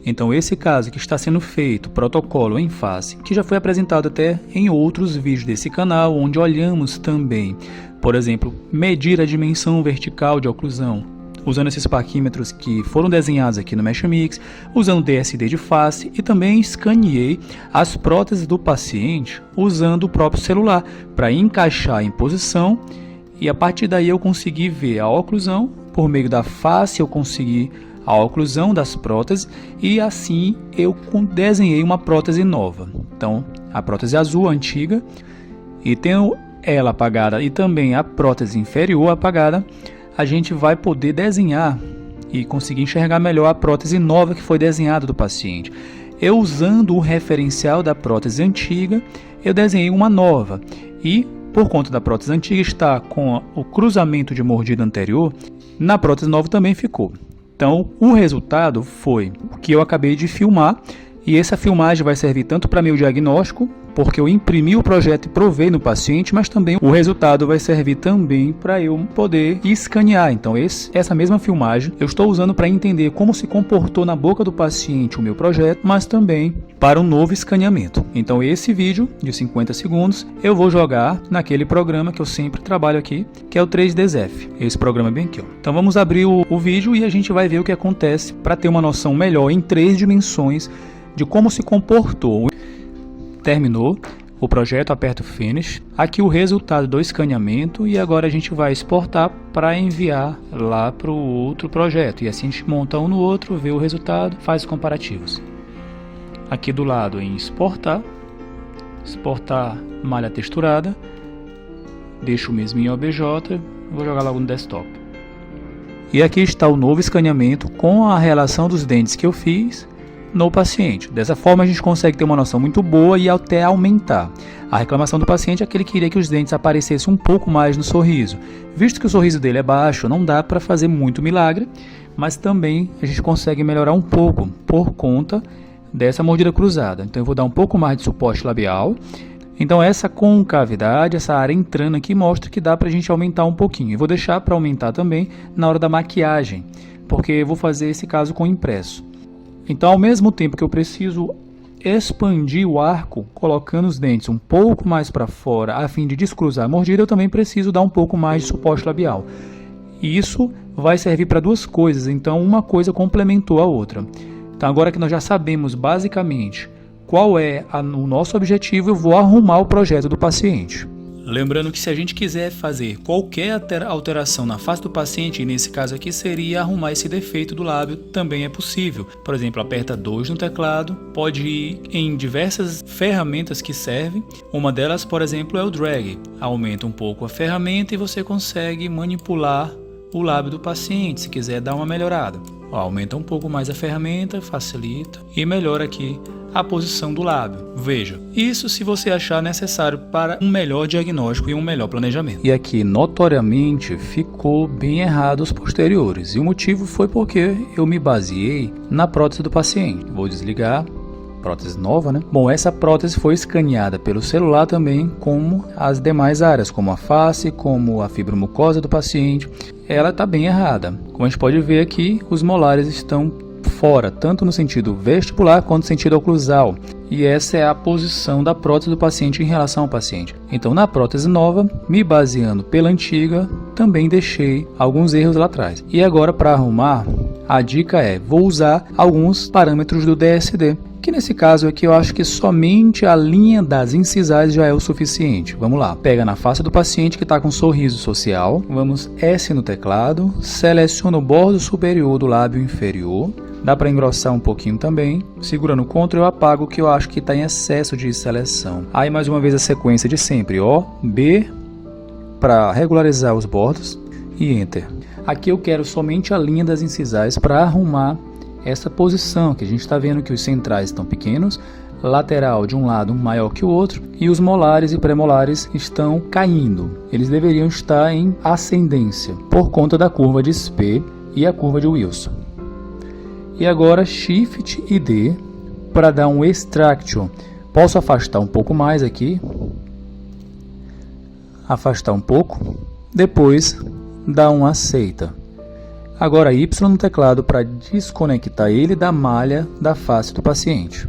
Então esse caso que está sendo feito, protocolo em face, que já foi apresentado até em outros vídeos desse canal, onde olhamos também, por exemplo, medir a dimensão vertical de oclusão, usando esses parquímetros que foram desenhados aqui no MeshMix, usando DSD de face, e também escaneei as próteses do paciente usando o próprio celular para encaixar em posição, e a partir daí eu consegui ver a oclusão. Por meio da face eu consegui a oclusão das próteses e assim eu desenhei uma prótese nova. Então a prótese azul antiga, e tendo ela apagada e também a prótese inferior apagada, a gente vai poder desenhar e conseguir enxergar melhor a prótese nova que foi desenhada do paciente. Eu, usando o referencial da prótese antiga, eu desenhei uma nova, e por conta da prótese antiga estar com o cruzamento de mordida anterior, na prótese nova também ficou. Então o resultado foi o que eu acabei de filmar, e essa filmagem vai servir tanto para meu diagnóstico, porque eu imprimi o projeto e provei no paciente, mas também o resultado vai servir também para eu poder escanear. Então essa mesma filmagem eu estou usando para entender como se comportou na boca do paciente o meu projeto, mas também para um novo escaneamento. Então esse vídeo de 50 segundos eu vou jogar naquele programa que eu sempre trabalho aqui, que é o 3DZF. Esse programa é bem aqui, ó. Então vamos abrir o vídeo e a gente vai ver o que acontece para ter uma noção melhor em 3 dimensões de como se comportou. Terminou o projeto, aperto Finish. Aqui o resultado do escaneamento, e agora a gente vai exportar para enviar lá para o outro projeto. E assim a gente monta um no outro, vê o resultado, faz os comparativos. Aqui do lado em exportar, exportar malha texturada, deixo o mesmo em OBJ, vou jogar logo no desktop. E aqui está o novo escaneamento com a relação dos dentes que eu fiz no paciente. Dessa forma a gente consegue ter uma noção muito boa e até aumentar. A reclamação do paciente é que ele queria que os dentes aparecessem um pouco mais no sorriso. Visto que o sorriso dele é baixo, não dá para fazer muito milagre, mas também a gente consegue melhorar um pouco por conta dessa mordida cruzada. Então eu vou dar um pouco mais de suporte labial. Então essa concavidade, essa área entrando aqui, mostra que dá para a gente aumentar um pouquinho. Eu vou deixar para aumentar também na hora da maquiagem, porque eu vou fazer esse caso com impresso. Então, ao mesmo tempo que eu preciso expandir o arco, colocando os dentes um pouco mais para fora, a fim de descruzar a mordida, eu também preciso dar um pouco mais de suporte labial. E isso vai servir para duas coisas, então uma coisa complementou a outra. Então, agora que nós já sabemos basicamente qual é o nosso objetivo, eu vou arrumar o projeto do paciente. Lembrando que se a gente quiser fazer qualquer alteração na face do paciente, e nesse caso aqui seria arrumar esse defeito do lábio, também é possível. Por exemplo, aperta 2 no teclado, pode ir em diversas ferramentas que servem. Uma delas, por exemplo, é o drag. Aumenta um pouco a ferramenta e você consegue manipular o lábio do paciente, se quiser dar uma melhorada. Aumenta um pouco mais a ferramenta, facilita e melhora aqui a posição do lábio. Veja, isso se você achar necessário para um melhor diagnóstico e um melhor planejamento. E aqui, notoriamente, ficou bem errado os posteriores. E o motivo foi porque eu me baseei na prótese do paciente. Vou desligar. Prótese nova, né? Bom, essa prótese foi escaneada pelo celular também, como as demais áreas, como a face, como a fibromucosa do paciente. Ela está bem errada. Como a gente pode ver aqui, os molares estão fora, tanto no sentido vestibular quanto no sentido oclusal. E essa é a posição da prótese do paciente em relação ao paciente. Então, na prótese nova, me baseando pela antiga, também deixei alguns erros lá atrás. E agora, para arrumar, a dica é, vou usar alguns parâmetros do DSD, que nesse caso aqui eu acho que somente a linha das incisais já é o suficiente. Vamos lá, pega na face do paciente que está com sorriso social, vamos S no teclado, seleciona o bordo superior do lábio inferior, dá para engrossar um pouquinho também, segurando o Ctrl eu apago o que eu acho que está em excesso de seleção. Aí mais uma vez a sequência de sempre, O, B, para regularizar os bordos e Enter. Aqui eu quero somente a linha das incisais para arrumar essa posição, que a gente está vendo que os centrais estão pequenos, lateral de um lado maior que o outro, e os molares e premolares estão caindo. Eles deveriam estar em ascendência, por conta da curva de Spee e a curva de Wilson. E agora Shift e D para dar um Extraction. Posso afastar um pouco mais aqui, afastar um pouco, depois dar um Aceita. Agora Y no teclado para desconectar ele da malha da face do paciente.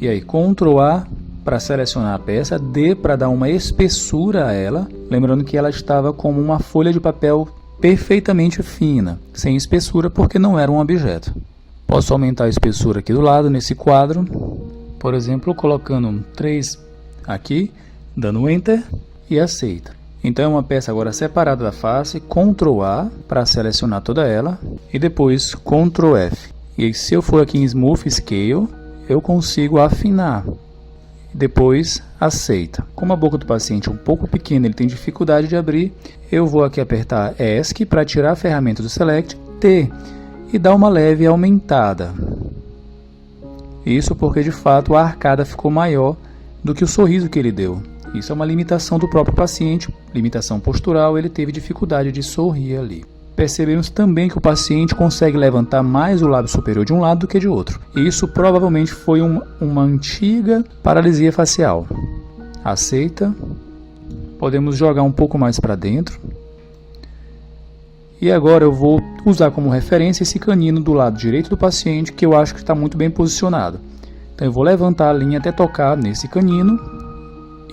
E aí Ctrl A para selecionar a peça, D para dar uma espessura a ela, lembrando que ela estava como uma folha de papel perfeitamente fina, sem espessura porque não era um objeto. Posso aumentar a espessura aqui do lado nesse quadro, por exemplo, colocando 3 aqui, dando Enter e aceita. Então é uma peça agora separada da face, Ctrl A para selecionar toda ela e depois Ctrl F. E se eu for aqui em Smooth Scale, eu consigo afinar. Depois aceita. Como a boca do paciente é um pouco pequena, ele tem dificuldade de abrir, eu vou aqui apertar ESC para tirar a ferramenta do Select, T, e dar uma leve aumentada. Isso porque de fato a arcada ficou maior do que o sorriso que ele deu. Isso é uma limitação do próprio paciente, limitação postural, ele teve dificuldade de sorrir ali. Percebemos também que o paciente consegue levantar mais o lábio superior de um lado do que de outro. E isso provavelmente foi uma antiga paralisia facial. Aceita. Podemos jogar um pouco mais para dentro. E agora eu vou usar como referência esse canino do lado direito do paciente, que eu acho que está muito bem posicionado. Então eu vou levantar a linha até tocar nesse canino.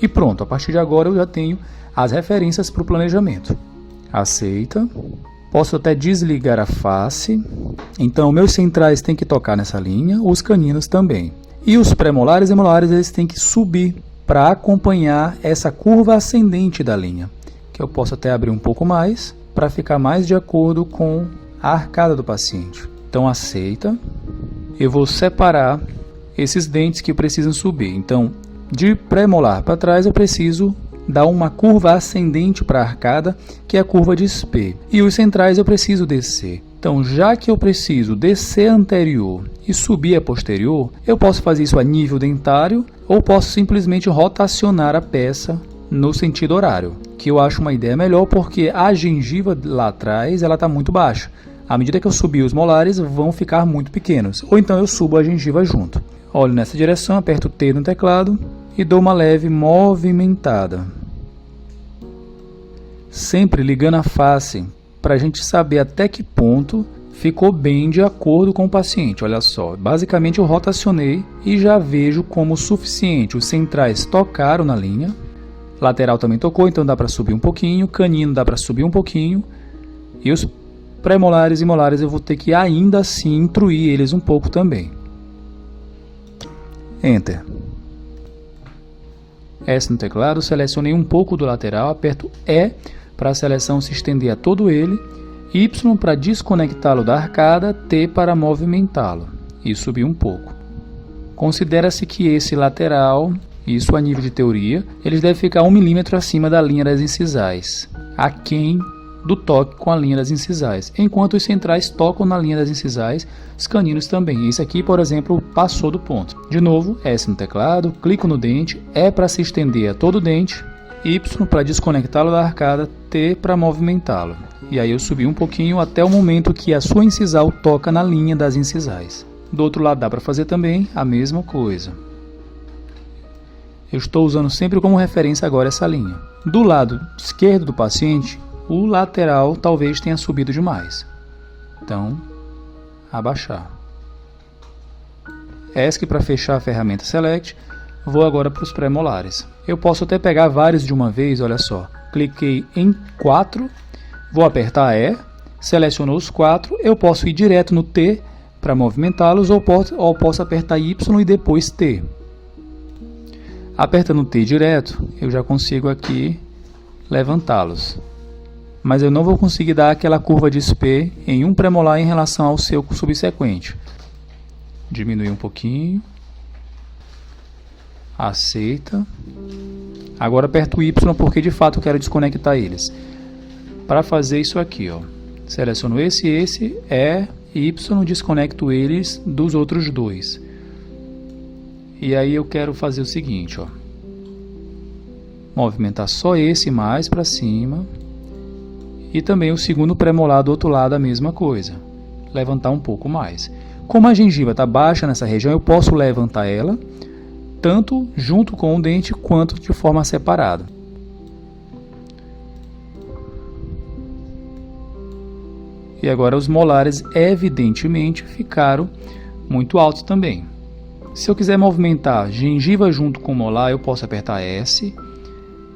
E pronto, a partir de agora eu já tenho as referências para o planejamento. Aceita. Posso até desligar a face. Então meus centrais têm que tocar nessa linha, os caninos também. E os premolares e molares eles têm que subir para acompanhar essa curva ascendente da linha. Que eu posso até abrir um pouco mais para ficar mais de acordo com a arcada do paciente. Então aceita. Eu vou separar esses dentes que precisam subir. Então de premolar para trás eu preciso dar uma curva ascendente para a arcada, que é a curva de Spee. E os centrais eu preciso descer. Então, já que eu preciso descer a anterior e subir a posterior, eu posso fazer isso a nível dentário ou posso simplesmente rotacionar a peça no sentido horário, que eu acho uma ideia melhor porque a gengiva lá atrás ela está muito baixa. À medida que eu subir os molares, vão ficar muito pequenos. Ou então eu subo a gengiva junto. Olho nessa direção, aperto T no teclado e dou uma leve movimentada. Sempre ligando a face para a gente saber até que ponto ficou bem de acordo com o paciente. Olha só, basicamente eu rotacionei e já vejo como suficiente. Os centrais tocaram na linha, lateral também tocou, então dá para subir um pouquinho, canino dá para subir um pouquinho e os premolares e molares eu vou ter que ainda assim intruir eles um pouco também. Enter. S no teclado, selecionei um pouco do lateral, aperto E para a seleção se estender a todo ele, Y para desconectá-lo da arcada, T para movimentá-lo e subir um pouco. Considera-se que esse lateral, isso a nível de teoria, eles devem ficar 1 milímetro acima da linha das incisais, aquém do toque com a linha das incisais, enquanto os centrais tocam na linha das incisais, os caninos também. Esse aqui, por exemplo, passou do ponto. De novo, S no teclado, clico no dente, E para se estender a todo o dente, Y para desconectá-lo da arcada, T para movimentá-lo. E aí eu subi um pouquinho até o momento que a sua incisal toca na linha das incisais. Do outro lado dá para fazer também a mesma coisa. Eu estou usando sempre como referência agora essa linha. Do lado esquerdo do paciente, o lateral talvez tenha subido demais. Então, abaixar. ESC para fechar a ferramenta Select. Vou agora para os premolares. Eu posso até pegar vários de uma vez, olha só. Cliquei em 4, vou apertar E, seleciono os 4. Eu posso ir direto no T para movimentá-los ou posso apertar Y e depois T. Apertando T direto, eu já consigo aqui levantá-los. Mas eu não vou conseguir dar aquela curva de Spee em um premolar em relação ao seu subsequente. Diminuir um pouquinho. Aceita. Agora aperto o Y porque de fato eu quero desconectar eles. Para fazer isso aqui, ó, seleciono esse, E, Y, desconecto eles dos outros dois. E aí eu quero fazer o seguinte, ó, movimentar só esse mais para cima. E também o segundo premolar do outro lado a mesma coisa. Levantar um pouco mais. Como a gengiva está baixa nessa região, eu posso levantar ela, tanto junto com o dente, quanto de forma separada. E agora os molares evidentemente ficaram muito altos também. Se eu quiser movimentar gengiva junto com o molar, eu posso apertar S,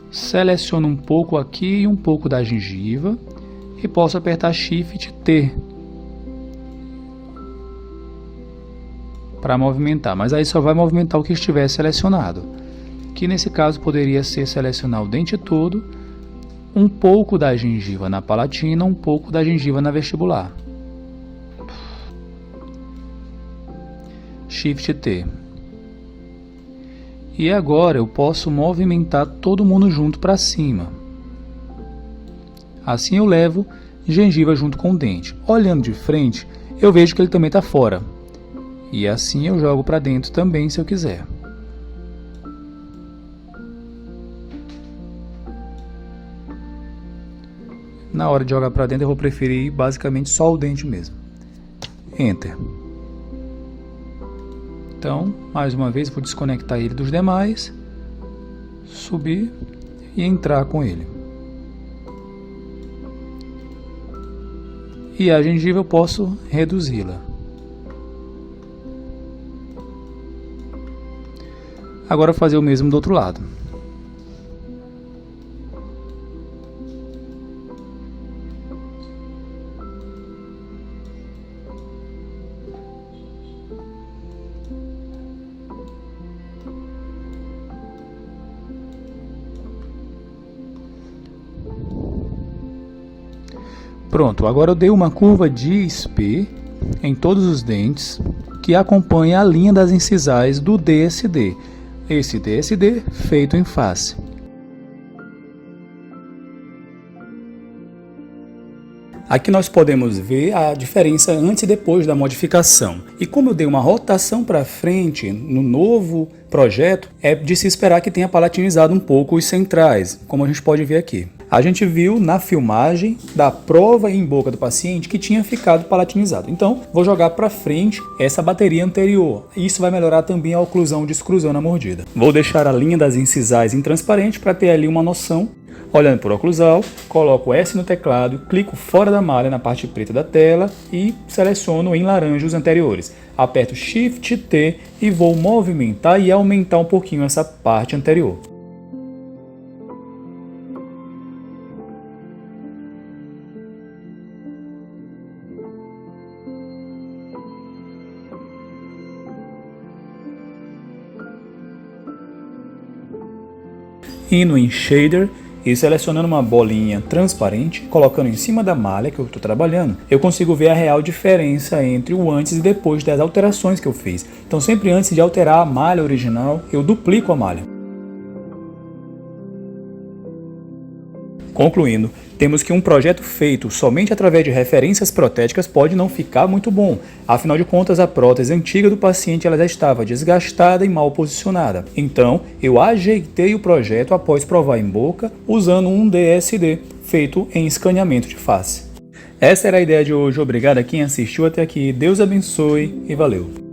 seleciono um pouco aqui e um pouco da gengiva e posso apertar Shift T para movimentar, mas aí só vai movimentar o que estiver selecionado, que nesse caso poderia ser selecionar o dente todo, um pouco da gengiva na palatina, um pouco da gengiva na vestibular. Shift T. E agora eu posso movimentar todo mundo junto para cima. Assim eu levo gengiva junto com o dente. Olhando de frente, eu vejo que ele também está fora. E assim eu jogo para dentro também se eu quiser. Na hora de jogar para dentro eu vou preferir basicamente só o dente mesmo. Enter. Então, mais uma vez, vou desconectar ele dos demais, subir e entrar com ele. E a gengiva eu posso reduzi-la. Agora fazer o mesmo do outro lado. Pronto, agora eu dei uma curva de SP em todos os dentes que acompanha a linha das incisais do DSD. Esse DSD feito em face. Aqui nós podemos ver a diferença antes e depois da modificação. E como eu dei uma rotação para frente no novo projeto, é de se esperar que tenha palatinizado um pouco os centrais, como a gente pode ver aqui. A gente viu na filmagem da prova em boca do paciente que tinha ficado palatinizado. Então, vou jogar para frente essa bateria anterior. Isso vai melhorar também a oclusão de exclusão na mordida. Vou deixar a linha das incisais em transparente para ter ali uma noção. Olhando por oclusal, coloco S no teclado, clico fora da malha na parte preta da tela e seleciono em laranja os anteriores. Aperto Shift T e vou movimentar e aumentar um pouquinho essa parte anterior. Indo em Shader e selecionando uma bolinha transparente, colocando em cima da malha que eu estou trabalhando, eu consigo ver a real diferença entre o antes e depois das alterações que eu fiz. Então sempre antes de alterar a malha original, eu duplico a malha. Concluindo, temos que um projeto feito somente através de referências protéticas pode não ficar muito bom. Afinal de contas, a prótese antiga do paciente ela já estava desgastada e mal posicionada. Então, eu ajeitei o projeto após provar em boca usando um DSD feito em escaneamento de face. Essa era a ideia de hoje. Obrigado a quem assistiu até aqui. Deus abençoe e valeu!